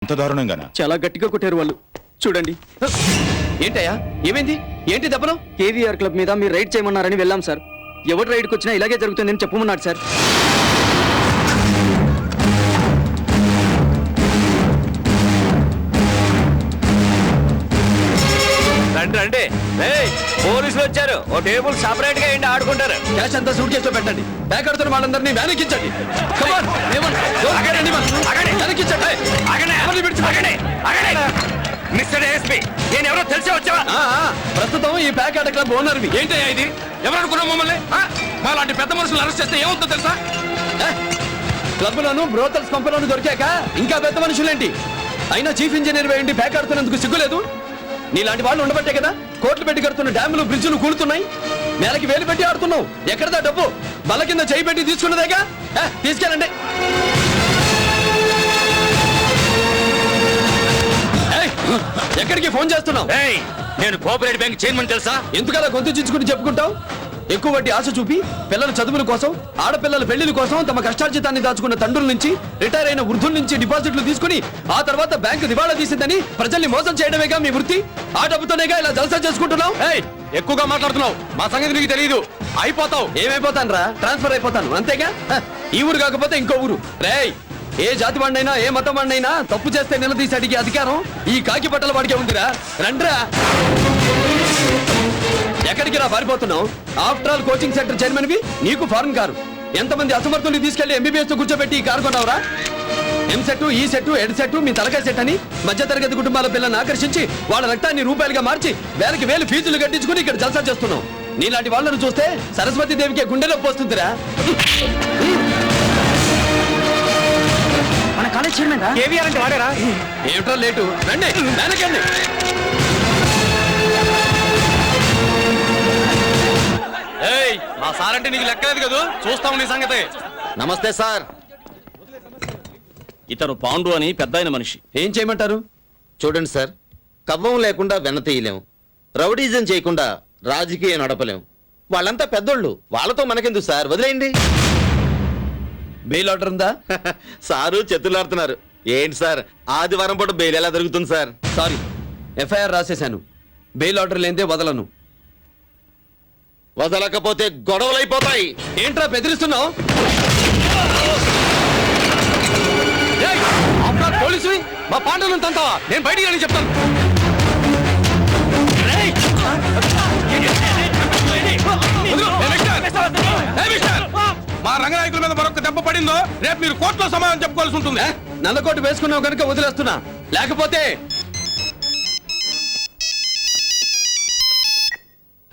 అంత దారుణంగానా? చాలా గట్టిగా కొట్టారు వాళ్ళు. చూడండి. ఏంటయ్యా, ఏమైంది? ఏంటి దెబ్బలు? కేవీఆర్ క్లబ్ మీద మీరు రైడ్ చేయమన్నారని వెళ్ళాం సార్. ఎవరు రైడ్కి వచ్చినా ఇలాగే జరుగుతుందని చెప్పమన్నాడు సార్. రండి, పోలీసులు వచ్చారు. ఓ టేబుల్ సపరేట్ గా ఏంటి ఆడుకుంటారు. క్యాష్ అంతా సూట్ కేసులో పెట్టండి. బ్యాగ్ కడుతున్న వాళ్ళందరినీ వెనక్కించండి. మిస్టర్ ఎస్పీ, నేను ఎవరో తెలిసే వచ్చావా? ప్రస్తుతం ఈ ప్యాక్ ఆట క్లబ్ ఓనర్. ఏంటయ్యా ఇది? ఎవరనుకున్నాం మమ్మల్ని? మా లాంటి పెద్ద మనుషులు అరెస్ట్ చేస్తే ఏమవుతుందో తెలుసా? క్లబ్ లోను బ్రోతల్స్ కంపెనీలోను దొరికాక ఇంకా పెద్ద మనుషులేంటి? అయినా చీఫ్ ఇంజనీర్ వేయండి ప్యాక్ ఆడుతున్నందుకు సిగ్గులేదు? నీలాంటి వాళ్ళు ఉండబట్టే కదా కోట్లు పెట్టి కడుతున్న డ్యాములు బ్రిడ్జులు కూలుతున్నాయి. నేలకి వేలు పెట్టి ఆడుతున్నావు. ఎక్కడదా డబ్బు? బల్ల కింద చేయి పెట్టి తీసుకున్నదేగా. తీసుకెళ్ళండి. ఎక్కడికి ఫోన్ చేస్తున్నావు? నేను కోఆపరేటివ్ బ్యాంక్ చైర్మన్ తెలుసా? ఎందుకలా గొంతు చించుకుని చెప్పుకుంటావు? ఎక్కువ వడ్డీ ఆశ చూపి పిల్లల చదువుల కోసం, ఆడపిల్లల పెళ్లిల కోసం తమ కష్టార్జితాన్ని దాచుకున్న తండ్రుల నుంచి, రిటైర్ అయిన వృద్ధుల నుంచి డిపాజిట్లు తీసుకుని ఆ తర్వాత బ్యాంకు దివాళా తీసిందని ప్రజల్ని మోసం చేయడమేగా మీ వృత్తి. ఆ డబ్బుతోనేగా ఇలా జలసా చేసుకుంటున్నావు. ఎక్కువగా మాట్లాడుతున్నావు. మా సంగతి నీకు తెలియదు. అయిపోతావు. ఏమైపోతాను రా? ట్రాన్స్ఫర్ అయిపోతాను అంతేగా. ఈ ఊరు కాకపోతే ఇంకో ఊరు. రేయ్, ఏ జాతి వాడినైనా ఏ మతం వాడినైనా తప్పు చేస్తే నిలదీసి అడిగే అధికారం ఈ కాకి బట్టల వాడికే ఉందిరా. రండ్రా. ఎక్కడికి రా పారిపోతున్నావు? After all coaching centre chairman వి నీకు ఫారెన్ కారు. ఎంతమంది అసమర్థుల్ని తీసుకెళ్లి ఎంబీబీఎస్ తో కూర్చోబెట్టి ఈ కారు కొన్నావురా? ఎం సెట్, ఈ సెట్, ఎడ్ సెట్, మీ తలకాయ సెట్ అని మధ్యతరగతి కుటుంబాల పిల్లల్ని ఆకర్షించి వాళ్ళ రక్తాన్ని రూపాయలుగా మార్చి వేలకి వేలు ఫీజులు కట్టించుకుని ఇక్కడ జల్సా చేస్తున్నావు. నీలాంటి వాళ్ళను చూస్తే సరస్వతి దేవికి గుండె నొప్పి వస్తుందిరా. మన కాలేజ్ చైర్మన్ కేవీఆర్ అంటే వాడారా? ఏమిటో లేటు. రండి, వెనకండి. మా సార్ అంటే నీకు లెక్కలేదు కదా. చూస్తాము నీ సంగతి. నమస్తే సార్. ఇతను పాండు అని పెద్ద ఆయన మనిషి. ఏం చేయమంటారు? చూడండి సార్, కవ్వం లేకుండా వెన్న తీయలేం, రౌడీజం చేయకుండా రాజకీయం నడపలేం. వాళ్ళంతా పెద్దోళ్ళు, వాళ్ళతో మనకెందుకు సార్, వదిలేయండి. బెయిల్ ఆర్డర్ ఉందా? సారు చెతులాడుతున్నారు. ఏంటి సార్, ఆదివారం పూట బెయిల్ ఎలా దొరుకుతుంది సార్? సారీ, ఎఫ్ఐఆర్ రాసేశాను. బెయిల్ ఆర్డర్ లేదే వదలను. వదలకపోతే గొడవలైపోతాయి. ఏంట్రా బెదిరిస్తున్నావు? పోలీసు మా పాండవులను తంతావా? నేను బయటికి అని చెప్తాను. మా రంగనాయకుల మీద మరొక దెబ్బ పడిందో రేపు మీరు కోర్టులో సమాధానం చెప్పుకోవాల్సి ఉంటుంది. నల్లకోటు వేసుకున్నావు కనుక వదిలేస్తున్నా, లేకపోతే.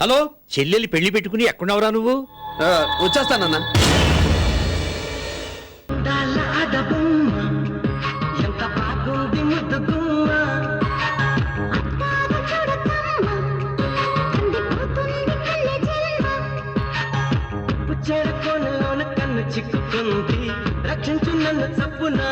హలో, చెల్లెలి పెళ్లి పెట్టుకుని ఎక్కడున్నావురా నువ్వు? వచ్చేస్తానన్నా. చిక్కుకుంది రక్షించు నన్ను చప్పునా.